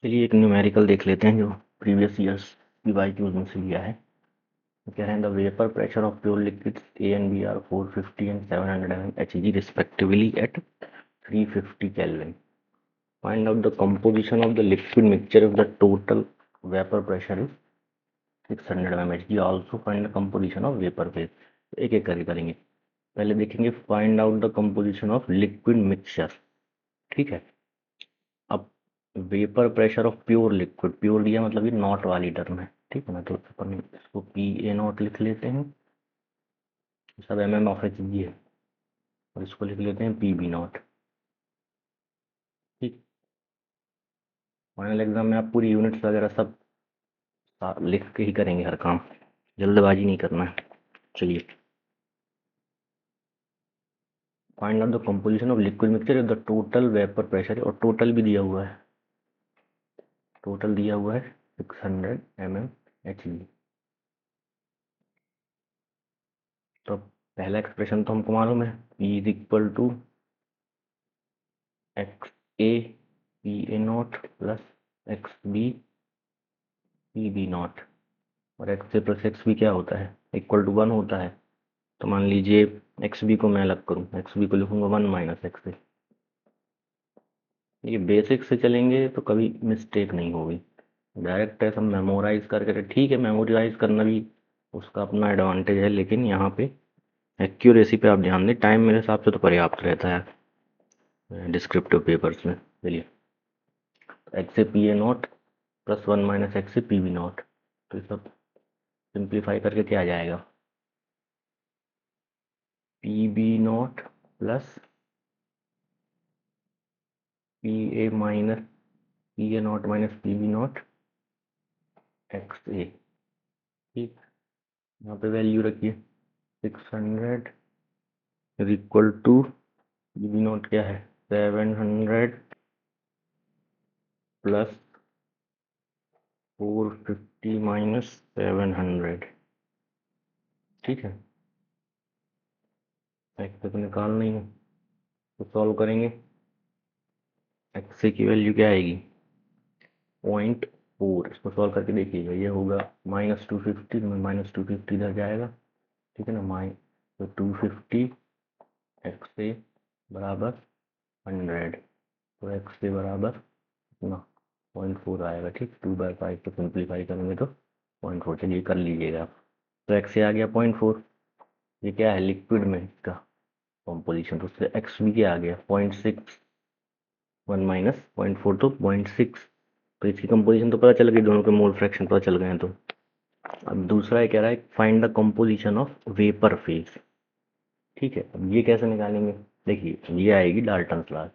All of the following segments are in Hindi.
चलिए एक न्यूमेरिकल देख लेते हैं जो प्रीवियस ईयर्स की वाईक्यूज में से लिया है। तो कह रहे हैं the vapour pressure of pure liquids A and B are 450 and 700 mHg respectively at 350 Kelvin. Find out the composition of the liquid mixture if the total vapor pressure is 600 mmHg. Also find the composition of vapor phase. एक एक करके करेंगे। पहले देखेंगे find out the composition of liquid mixture. ठीक है। अब vapour pressure of pure liquid, pure दिया मतलब ये नॉट वाली टर्म है। ठीक है ना, तो अपन इसको पी ए नॉट लिख लेते हैं, सब M M of H G है, और इसको लिख लेते हैं पी बी नॉट। ठीक। फाइनल एग्जाम में आप पूरी यूनिट्स वगैरह सब लिख के ही करेंगे हर काम, जल्दबाजी नहीं करना है। चलिए, find out the composition of liquid mixture the total vapour pressure, और टोटल भी दिया हुआ है, टोटल दिया हुआ है 600 mmHg। तो पहला एक्सप्रेशन तो हमको मालूम है, P is equal to X A P A not plus X B P B not, और X A plus X B क्या होता है, इक्वल टू 1 होता है। तो मान लीजिए एक्स बी को मैं अलग करूँ, एक्स बी को लिखूंगा 1 माइनस एक्स ए। ये बेसिक से चलेंगे तो कभी मिस्टेक नहीं होगी। डायरेक्ट ऐसा मेमोराइज करके, ठीक है मेमोराइज करना भी उसका अपना एडवांटेज है, लेकिन यहाँ पे एक्यूरेसी पे आप ध्यान दें। टाइम मेरे हिसाब से तो पर्याप्त रहता है डिस्क्रिप्टिव पेपर्स में। चलिए, X A P A not plus 1 minus X A P B not, तो ये सब सिंप्लीफाई करके क्या आ जाएगा, P B nought plus P A minus P A nought minus P B nought X A. ठीक। यहाँ पे वैल्यू रखिए 600 is equal to P B nought क्या है 700 प्लस 450 माइनस 700। ठीक है, एक्स तो निकालना ही है, तो सॉल्व करेंगे। एक्स की वैल्यू क्या आएगी 0.4, इसको सॉल्व करके देखिएगा, ये होगा -250 में -250 इधर जाएगा। ठीक है ना, तो 250 एक्स ए बराबर 100, तो एक्स ए बराबर ना 0.4 आएगा। ठीक, 2/5 को सिंप्लीफाई करेंगे तो 0.4। चलिए कर लीजिएगा आप। तो एक्स ए आ गया 0.4। ये क्या है लिक्विड में इसका कॉम्पोजिशन, तो उससे एक्स भी क्या आ गया 0.6, 1 माइनस 0.4 तो 0.6। तो इसकी कंपोजिशन तो पता चल गई, दोनों के मोल फ्रैक्शन पता चल गए हैं। तो अब दूसरा ये कह रहा है find the composition of vapour phase. ठीक है, अब ये कैसे निकालेंगे, देखिए ये आएगी डाल्टन्स लॉ।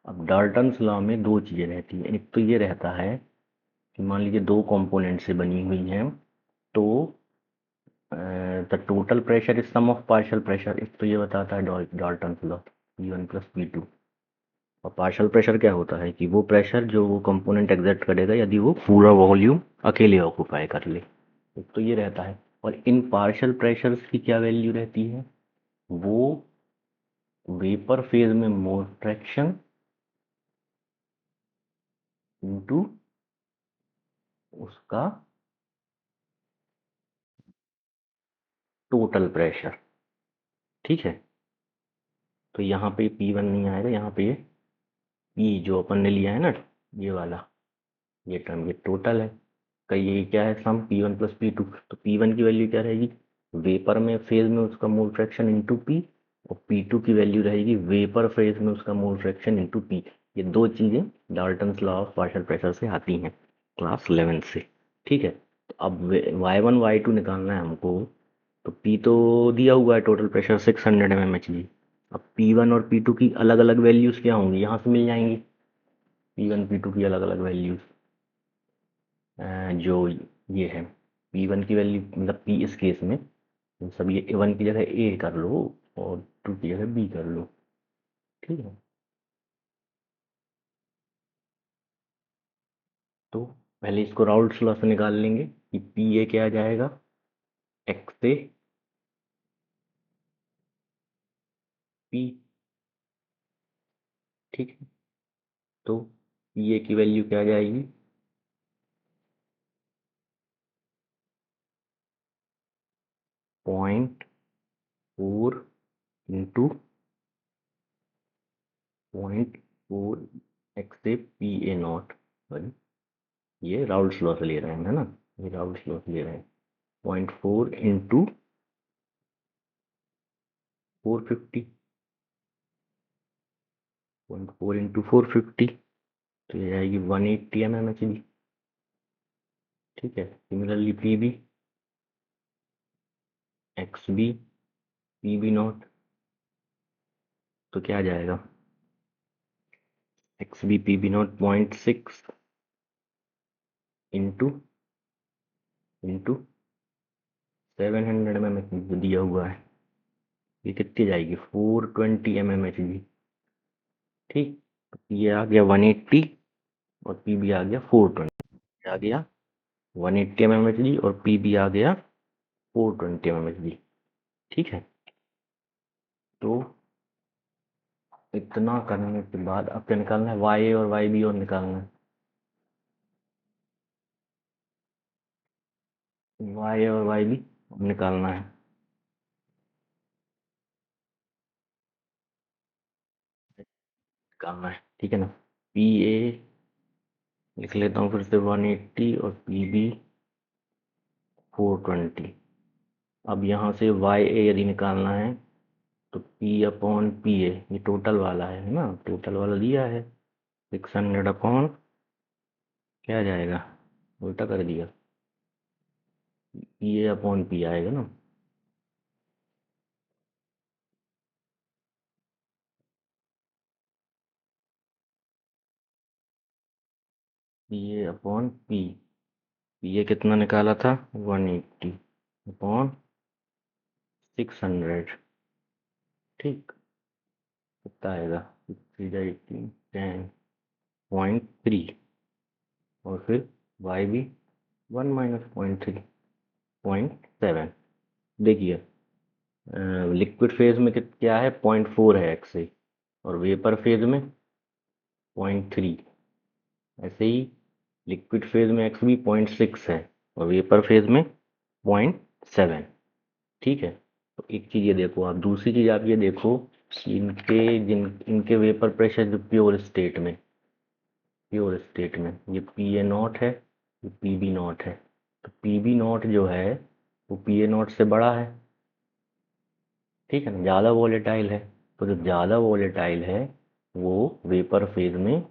अब डाल्टन्स लॉ में दो चीज़ें रहती हैं, एक तो ये रहता है कि मान लीजिए दो कंपोनेंट से बनी हुई हैं, तो the total pressure is sum of partial pressure. एक तो ये बताता है Dalton's law P1 plus P2। और पार्शियल प्रेशर क्या होता है कि वो प्रेशर जो वो कंपोनेंट एग्जर्ट करेगा यदि वो पूरा वॉल्यूम अकेले ऑक्यूपाई कर ले। एक तो ये रहता है, और इन पार्शियल प्रेशर्स की क्या वैल्यू रहती है, वो वेपर फेज में मोल फ्रैक्शन इनटू उसका टोटल प्रेशर। ठीक है, तो यहाँ पे P1 नहीं आएगा, यहाँ पे ये P जो अपन ने लिया है ना, ये वाला, ये टर्म ये टोटल है, का ये क्या है सम P1 प्लस P2। तो P1 की वैल्यू क्या रहेगी वेपर में फेज में उसका मोल फ्रैक्शन इंटू P, और P2 की वैल्यू रहेगी वेपर फेज में उसका मोल फ्रैक्शन इंटू P। ये दो चीज़ें Dalton's law of partial pressure से आती हैं क्लास 11 से। ठीक है, तो अब Y1 Y2 निकालना है हमको। तो P तो दिया हुआ है टोटल प्रेशर 600 mmHg। अब P1 और P2 की अलग अलग वैल्यूज़ क्या होंगी, यहाँ से मिल जाएंगी P1 P2 की अलग अलग वैल्यूज़। जो ये है P1 की वैल्यू मतलब P इस केस में सब ये 1 की जगह A कर लो और 2 की जगह B कर लो। ठीक है, तो पहले इसको राउल्ट्स लॉ से निकाल लेंगे कि पी ए क्या आ जाएगा एक्स ए पी। ठीक है, तो पी ए की वैल्यू क्या आ जाएगी 0.4 into 0.4 x P A not, ये राउल्स लॉ से ले रहे हैं, है ना, ये राउल्स लॉ से ले रहे हैं। 0.4 इंटू 450, 0.4 इंटू 450, तो ये आएगी 180 mmHg। ठीक है, similarly P B, X B, P B not, तो क्या आ जाएगा, X B P B not 0.6 into 700 mmHg दिया हुआ है, ये कितनी जाएगी, 420 mmHg। ठीक, ये आ गया 180 और पी बी आ गया 420, आ गया 180 mmHg और पी बी आ गया 420 mmHg। ठीक है, तो इतना करने के बाद अब क्या निकालना है, वाई ए और वाई बी और निकालना है, वाई ए और वाई बी निकालना है। निकालना है, ठीक है ना, पी ए लिख लेता हूँ फिर से 180 और पी बी 420। अब यहाँ से वाई ए यदि निकालना है तो पी अपॉन पी ए, ये टोटल वाला है ना, टोटल वाला दिया है 600 अपॉन, क्या आ जाएगा, उल्टा कर दिया, पी ए अपॉन पी आएगा ना, P A upon P, P A कितना निकाला था 180 अपॉन 600। ठीक, कितना आएगा 10.3 और फिर वाई भी 1 माइनस 0.3 0.7। देखिए लिक्विड फेज में क्या है 0.4 है एक्स से, और वेपर फेज में 0.3। ऐसे ही लिक्विड फेज में एक्स भी 0.6 है और वेपर फेज में 0.7। ठीक है, तो एक चीज़ ये देखो आप, दूसरी चीज़ आप ये देखो कि इनके वेपर प्रेशर जो प्योर स्टेट में ये पी ए नॉट है, ये पी बी नॉट है, तो पी बी नॉट जो है वो पी ए नॉट से बड़ा है। ठीक है ना, ज़्यादा वोलेटाइल है, तो जो ज़्यादा वोलेटाइल है वो वेपर फेज में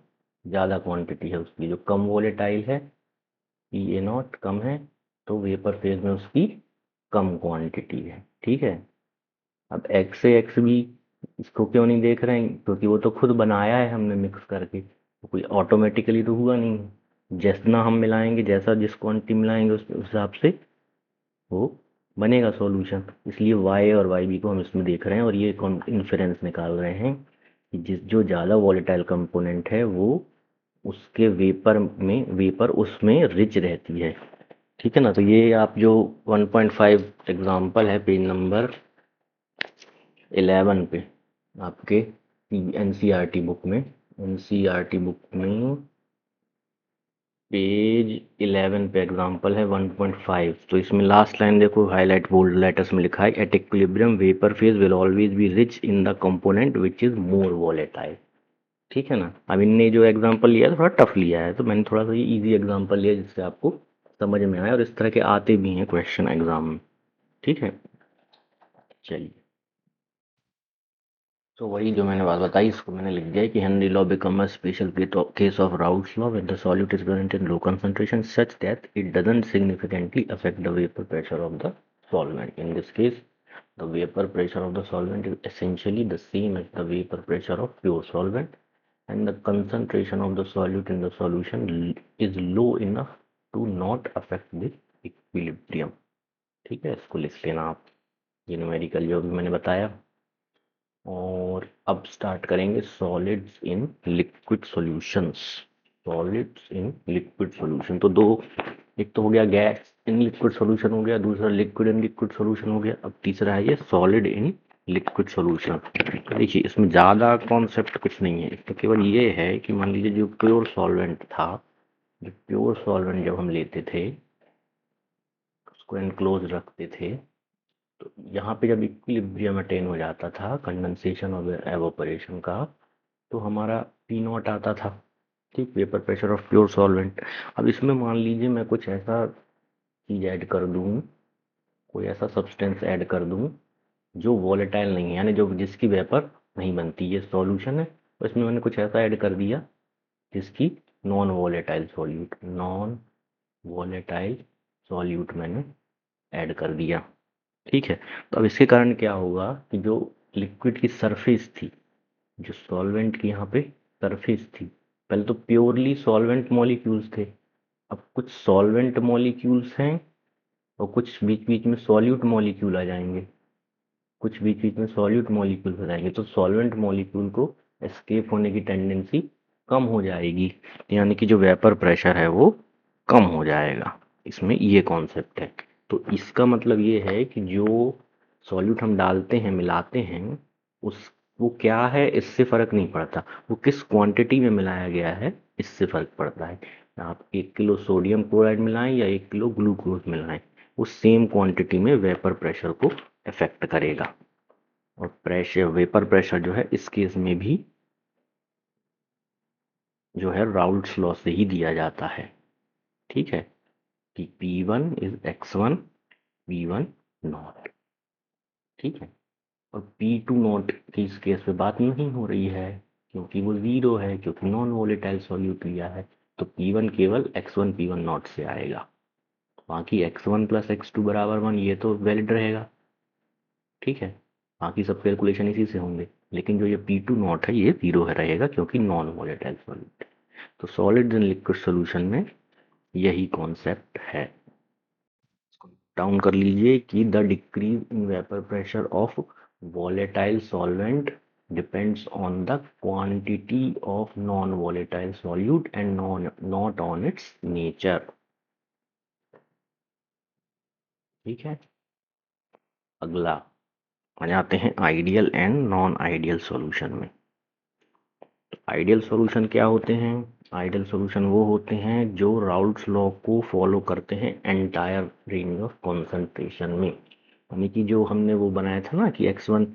ज़्यादा क्वांटिटी है उसकी, जो कम वोलेटाइल है पी ए नॉट कम है, तो वेपर फेज में उसकी कम क्वांटिटी है। ठीक है, अब एक्स से एक्स भी इसको क्यों नहीं देख रहे हैं, क्योंकि वो तो खुद बनाया है हमने मिक्स करके, तो कोई ऑटोमेटिकली तो हुआ नहीं, जितना हम मिलाएंगे, जैसा जिस क्वांटिटी मिलाएंगे उस हिसाब से वो बनेगा सॉल्यूशन। इसलिए वाई और वाई बी को हम इसमें देख रहे हैं और ये इन्फेरेंस निकाल रहे हैं कि जो ज़्यादा वॉलेटाइल कंपोनेंट है वो उसके वेपर उसमें रिच रहती है। ठीक है ना, तो ये आप जो 1.5 एग्जाम्पल है पेज नंबर 11 पे आपके एनसीईआरटी बुक में, एनसीईआरटी बुक में पेज 11 पे एग्जांपल है 1.5। तो इसमें लास्ट लाइन देखो, हाईलाइट बोल्ड लेटर्स में लिखा है, at equilibrium vapour phase will always be rich in the component which is more volatile. ठीक है ना, अब इनने जो एग्जांपल लिया है थोड़ा टफ लिया है, तो मैंने थोड़ा सा ये इजी एग्जांपल लिया जिससे आपको समझ में आए, और इस तरह के आते भी हैं क्वेश्चन एग्जाम में। ठीक है, चलिए, तो वही जो मैंने बात बताई इसको मैंने लिख दिया है कि Henry law become a special case of Raoult's law when the solute is present in low concentration such that it doesn't significantly affect the vapor pressure of the solvent. In this case, the vapor pressure of the solvent is essentially the same as the vapor pressure of pure solvent, and the concentration of the solute in the solution is low enough to not affect the equilibrium. ठीक है, इसको लिख लेना आप, ये न्यूमेरिकल जो भी मैंने बताया। और अब स्टार्ट करेंगे solids in liquid solutions. Solids in liquid solution, तो दो, एक तो हो गया गैस इन लिक्विड सॉल्यूशन हो गया, दूसरा लिक्विड इन लिक्विड सॉल्यूशन हो गया, अब तीसरा है ये सॉलिड इन लिक्विड सॉल्यूशन। देखिए इसमें ज़्यादा कॉन्सेप्ट कुछ नहीं है, तो केवल ये है कि मान लीजिए जो प्योर सॉल्वेंट था, जो प्योर सॉल्वेंट जब हम लेते थे उसको एनक्लोज रखते थे, तो यहाँ पे जब इक्विलिब्रियम अटेन हो जाता था कंडेंसेशन और एवोपरेशन का, तो हमारा पी नॉट आता था, ठीक, vapour pressure of pure solvent. अब इसमें मान लीजिए मैं कुछ ऐसा चीज ऐड कर दूं, कोई ऐसा सब्सटेंस ऐड कर दूं जो वॉलेटाइल नहीं है, यानी जो जिसकी वेपर नहीं बनती, ये सॉल्यूशन है, और इसमें मैंने कुछ ऐसा ऐड कर दिया जिसकी non volatile solute, non volatile solute मैंने ऐड कर दिया, ठीक है। तो अब इसके कारण क्या होगा कि जो लिक्विड की सरफेस थी, जो सॉल्वेंट की यहाँ पे सरफेस थी, पहले तो प्योरली सॉल्वेंट मॉलिक्यूल्स थे, अब कुछ सॉल्वेंट मॉलिक्यूल्स हैं और कुछ बीच बीच में सॉल्यूट मॉलिक्यूल आ जाएंगे, कुछ बीच बीच में सॉल्यूट मॉलिक्यूल हो जाएंगे, तो सॉल्वेंट मॉलिक्यूल को एस्केप होने की टेंडेंसी कम हो जाएगी, यानी कि जो वेपर प्रेशर है वो कम हो जाएगा। इसमें ये कॉन्सेप्ट है। तो इसका मतलब ये है कि जो सॉल्यूट हम डालते हैं, मिलाते हैं, उस वो क्या है इससे फर्क नहीं पड़ता, वो किस क्वांटिटी में मिलाया गया है इससे फर्क पड़ता है। आप 1 किलो सोडियम क्लोराइड मिलाएं या 1 किलो ग्लूकोज मिलाएं, वो सेम क्वांटिटी में वेपर प्रेशर को अफेक्ट करेगा। और प्रेशर, वेपर प्रेशर जो है इस केस में भी जो है राउल्ट्स लॉ से ही दिया जाता है, ठीक है, कि P1 is x1 V1 not, ठीक है। और P2 नॉट की इस केस पे बात नहीं हो रही है, क्योंकि वो जीरो है, क्योंकि नॉन वोलेटाइल सॉल्यूट लिया है, तो P1 केवल x1 P1 नॉट से आएगा, बाकी x1 प्लस x2 बराबर 1 ये तो वैलिड रहेगा, ठीक है, बाकी सब कैलकुलेशन इसी से होंगे। लेकिन जो ये P2 नॉट है ये जीरो है रहेगा, क्योंकि नॉन वोलेटाइल सॉल्यूट। तो सॉलिड एंड लिक्विड सॉल्यूशन में यही कॉन्सेप्ट है। डाउन कर लीजिए कि the decrease in vapour pressure of volatile solvent depends on the quantity of non-volatile solute and not on its nature, ठीक है। अगला आ जाते हैं ideal and non ideal solution में। आइडियल सॉल्यूशन क्या होते हैं? आइडियल सॉल्यूशन वो होते हैं जो राउल्ट्स लॉ को फॉलो करते हैं एंटायर रेंज ऑफ कॉन्सेंट्रेशन में, यानी कि जो हमने वो बनाया था ना कि x1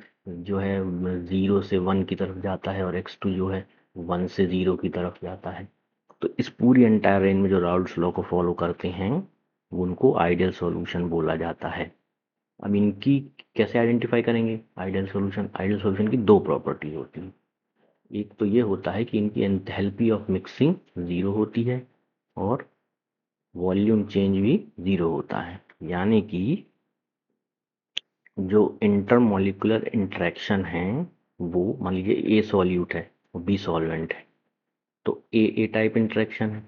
जो है 0 से 1 की तरफ जाता है और x2 जो है 1 से 0 की तरफ जाता है, तो इस पूरी एंटायर रेंज में जो राउल्ट्स लॉ को फॉलो करते हैं उनको आइडियल सॉल्यूशन बोला जाता है। अब इनकी कैसे आइडेंटिफाई करेंगे? आइडियल सॉल्यूशन की दो प्रॉपर्टीज होती हैं। एक तो ये होता है कि इनकी एंथैल्पी ऑफ मिक्सिंग जीरो होती है और वॉल्यूम चेंज भी जीरो होता है, यानी कि जो इंटरमॉलिक्यूलर इंटरेक्शन है वो मान लीजिए ए सॉल्यूट है और बी सॉल्वेंट है, तो ए टाइप इंटरेक्शन है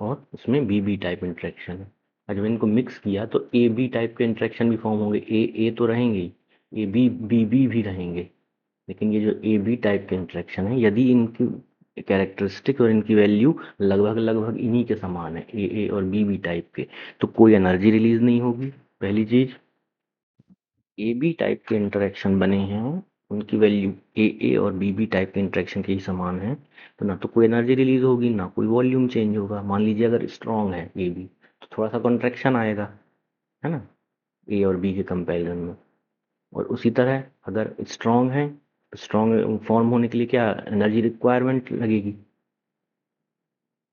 और उसमें बी टाइप इंटरेक्शन है। और जब इनको मिक्स किया तो ए बी टाइप के इंटरेक्शन भी फॉर्म होंगे, ए तो रहेंगे ही, ए बी भी रहेंगे, लेकिन ये जो ए बी टाइप के इंटरेक्शन है, यदि इनकी कैरेक्टरिस्टिक और इनकी वैल्यू लगभग लगभग इन्हीं के समान है, ए और बी टाइप के, तो कोई एनर्जी रिलीज नहीं होगी, पहली चीज। ए बी टाइप के इंटरेक्शन बने हैं, उनकी वैल्यू ए और बी टाइप के इंटरेक्शन के ही समान है, तो ना तो कोई एनर्जी रिलीज होगी ना कोई वॉल्यूम चेंज होगा। मान लीजिए अगर स्ट्रॉन्ग है ए बी तो थोड़ा सा कॉन्ट्रैक्शन आएगा, है ना, ए और बी के कंपैरिजन में। और उसी तरह अगर स्ट्रॉन्ग है तो स्ट्रॉन्ग फॉर्म होने के लिए क्या एनर्जी रिक्वायरमेंट लगेगी?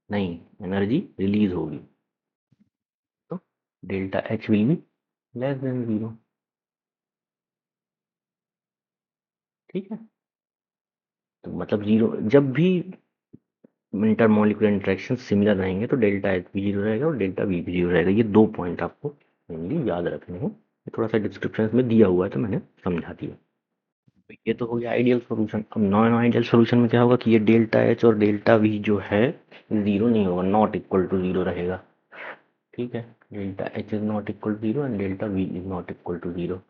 नहीं, एनर्जी रिलीज होगी, तो delta H will be less than zero, ठीक है। तो मतलब जीरो, जब भी इंटरमॉलिक्यूलर इंटरेक्शन सिमिलर रहेंगे तो डेल्टा एच भी जीरो रहेगा और डेल्टा वी भी जीरो रहेगा। ये दो पॉइंट आपको मेनली याद रखने हैं, थोड़ा सा डिस्क्रिप्शन में दिया हुआ है तो मैंने समझा दिया। तो ये तो हो गया आइडियल सॉल्यूशन। अब नॉन आइडियल सॉल्यूशन में क्या होगा कि ये डेल्टा एच और डेल्टा वी जो है जीरो नहीं होगा, नॉट इक्वल टू जीरो रहेगा, ठीक है। Delta H is not equal to zero and delta V is not equal to zero,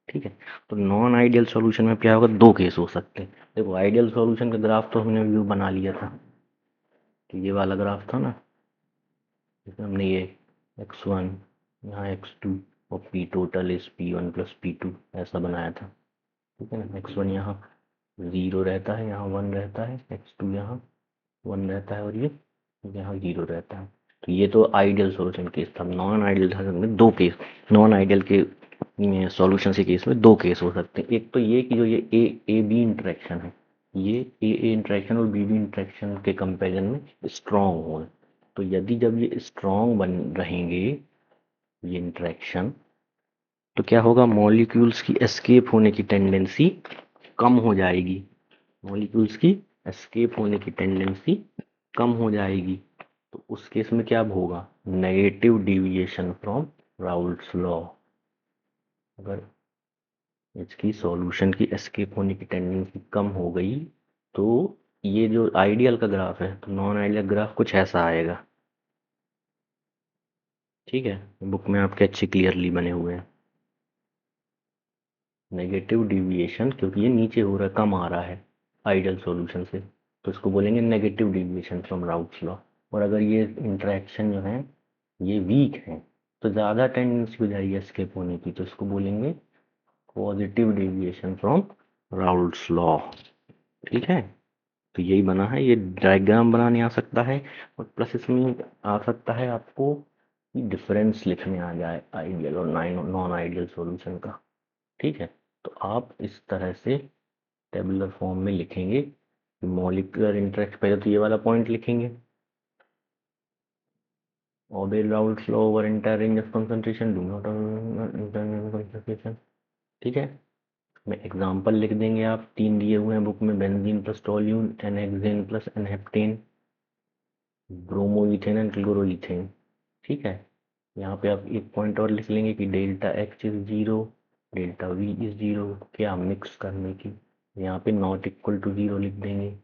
ठीक है। तो नॉन आइडियल सॉल्यूशन में क्या होगा, दो केस हो सकते हैं। देखो आइडियल सॉल्यूशन का ग्राफ तो हमने व्यू बना लिया था, तो ये वाला ग्राफ था ना, इसमें हमने ये x1 यहाँ x2 और p total is p1 plus p2 ऐसा बनाया था, ठीक है ना। x1 यहाँ 0 रहता है, यहाँ 1 रहता है, x2 यहाँ 1 रहता है और ये यहाँ 0 रहता है। तो ये तो आइडियल सॉल्यूशन केस था। नॉन आइडियल सॉल्यूशन में दो केस, नॉन आइडियल के सॉल्यूशन के केस में दो केस हो सकते हैं। एक तो ये कि जो ये ए बी इंटरेक्शन है, ये ए इंटरेक्शन और बी इंटरेक्शन के कंपेरिजन में स्ट्रॉन्ग हो। तो यदि जब ये स्ट्रॉन्ग बन रहेंगे ये इंटरेक्शन, तो क्या होगा, मॉलिक्यूल्स की एस्केप होने की टेंडेंसी कम हो जाएगी। मॉलिक्यूल्स की एस्केप होने की टेंडेंसी कम हो जाएगी। तो उस केस में क्या होगा, negative deviation from Raoult's law. अगर इसकी सॉल्यूशन की एस्केप होने की टेंडेंसी कम हो गई तो ये जो आइडियल का ग्राफ है, तो नॉन आइडियल ग्राफ कुछ ऐसा आएगा। ठीक है, बुक में आपके अच्छे क्लियरली बने हुए हैं। नेगेटिव डिविएशन, क्योंकि ये नीचे हो रहा है, कम आ रहा है आइडियल सॉल्यूशन से, तो इसको बोलेंगे negative deviation from Raoult's law. और अगर ये इंटरेक्शन जो है ये वीक है तो ज़्यादा टेंडेंसी हो जाएगी एस्केप होने की, तो इसको बोलेंगे positive deviation from Raoult's law. ठीक है, तो यही बना है, ये डायग्राम बनाने आ सकता है और प्लस इसमें आ सकता है आपको कि डिफरेंस लिखने आ जाए आइडियल और नॉन आइडियल सॉल्यूशन का। ठीक है, तो आप इस तरह से टेबुलर फॉर्म में लिखेंगे। मॉलिक्यूलर इंटरेक्शन, पहले तो ये वाला पॉइंट लिखेंगे, obey Raoult's law over entire range of concentration, do not internal concentration। ठीक है, मैं एग्जांपल लिख देंगे, आप तीन दिए हुए हैं बुक में, benzene plus toluene, n hexane plus n heptane, bromoethane and chloroethane. ठीक है, यहाँ पे आप एक पॉइंट और लिख लेंगे कि delta x is zero, delta V is zero, क्या मिक्स करने की, यहाँ पे नॉट इक्वल टू जीरो लिख देंगे।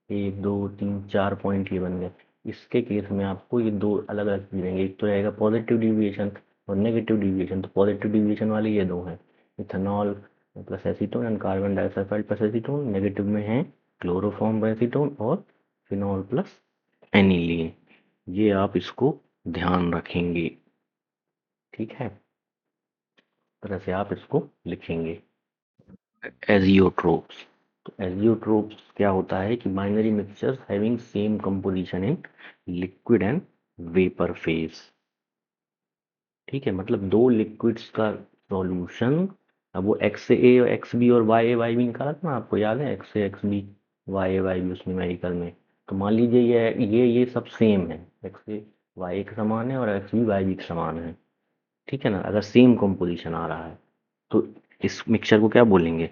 एक दो तीन चार पॉइंट ये बन गए। इसके केस में आपको ये दो अलग अलग चीज रहेंगे, एक तो रहेगा पॉजिटिव डिविएशन और नेगेटिव डिविएशन। तो पॉजिटिव डिविएशन वाले ये दो हैं, ethanol plus acetone and carbon disulphide plus acetone. Negative में है क्लोरोफॉर्म एसीटोन और फिनॉल प्लस एनिलीन। ये आप इसको ध्यान रखेंगे। ठीक है, इस तरह से आप इसको लिखेंगे। एजियोट्रोप्स, तो एजियोट्रोप्स क्या होता है कि binary mixtures having same composition in liquid and vapour phase. ठीक है, मतलब दो लिक्विड्स का सॉल्यूशन, अब वो एक्स से ए और एक्स बी और वाई बी निकाला था ना, आपको याद है, एक्स से एक्स बी वाई बी उस न्यूमेरिकल में। तो मान लीजिए ये सब सेम है, एक्स से वाई के समान है और एक्स बी वाई बी के समान है। ठीक है ना, अगर सेम कंपोजिशन आ रहा है तो इस मिक्सचर को क्या बोलेंगे,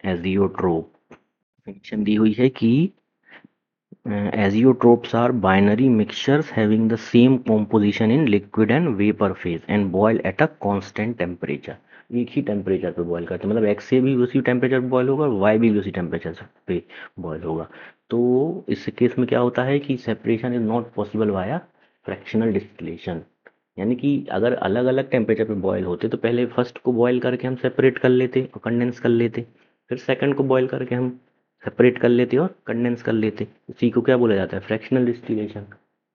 एजियोट्रोप। डेफिनेशन दी हुई है कि azeotrophs are binary mixtures having the same composition in liquid and vapor phase and boil at a constant temperature। एक ही टेम्परेचर पे बॉयल करते हैं, मतलब एक्स से भी उसी टेम्परेचर पे बॉयल होगा और वाई भी उसी टेम्परेचर पे बॉयल होगा। तो इस केस में क्या होता है कि separation is not possible via fractional distillation. यानी कि अगर अलग अलग टेम्परेचर पे बॉयल होते तो पहले फर्स्ट को बॉयल करके हम सेपरेट कर लेते और कंडेंस कर लेते, फिर सेकंड को बॉयल करके हम सेपरेट कर लेते और कंडेंस कर लेते। इसी को क्या बोला जाता है, फ्रैक्शनल डिस्टिलेशन।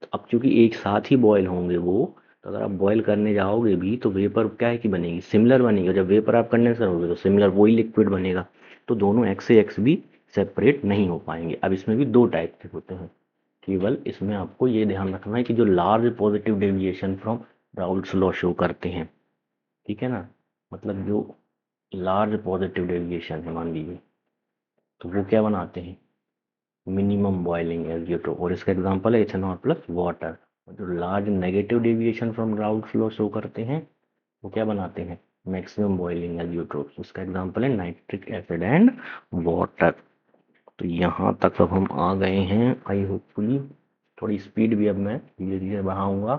तो अब चूंकि एक साथ ही बॉयल होंगे वो, तो अगर आप बॉयल करने जाओगे भी तो वेपर क्या है कि बनेगी, सिमिलर बनेगी, और जब वेपर आप कंडेंसर होगे तो सिमिलर वही लिक्विड बनेगा। तो दोनों एक्स से एक्स भी सेपरेट नहीं हो पाएंगे। अब इसमें भी दो टाइप के होते हैं, केवल इसमें आपको ये ध्यान रखना है कि जो large positive deviation from Raoult's law show करते हैं, ठीक है ना, मतलब जो लार्ज पॉजिटिव डेविएशन है मान लीजिए, तो वो क्या बनाते हैं, मिनिमम बॉइलिंग एजियोट्रोप। और इसका एग्जांपल है इथेनॉल प्लस वाटर। जो large negative deviation from Raoult's law show करते हैं वो क्या बनाते हैं, मैक्सिमम बॉइलिंग एजियोट्रोप। उसका एग्जांपल है नाइट्रिक एसिड एंड वाटर। तो यहाँ तक अब हम आ गए हैं, आई होपफुली। थोड़ी स्पीड भी अब मैं धीरे धीरे बढ़ाऊंगा।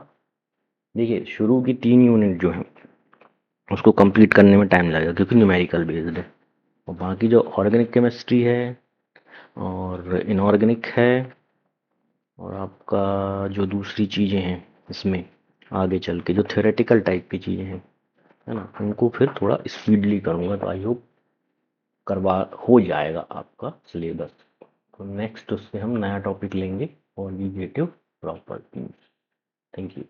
देखिए, शुरू की 3 यूनिट जो है उसको कंप्लीट करने में टाइम लगेगा क्योंकि न्यूमेरिकल बेस्ड है, और बाकी जो ऑर्गेनिक केमिस्ट्री है और इनऑर्गेनिक है और आपका जो दूसरी चीज़ें हैं इसमें आगे चल के जो थ्योरेटिकल टाइप की चीज़ें हैं, है ना, उनको फिर थोड़ा स्पीडली करूँगा। तो आई होप करवा हो जाएगा आपका सिलेबस। तो नेक्स्ट उससे हम नया टॉपिक लेंगे, कॉन्जुगेटिव प्रॉपर्टीज। Thank you.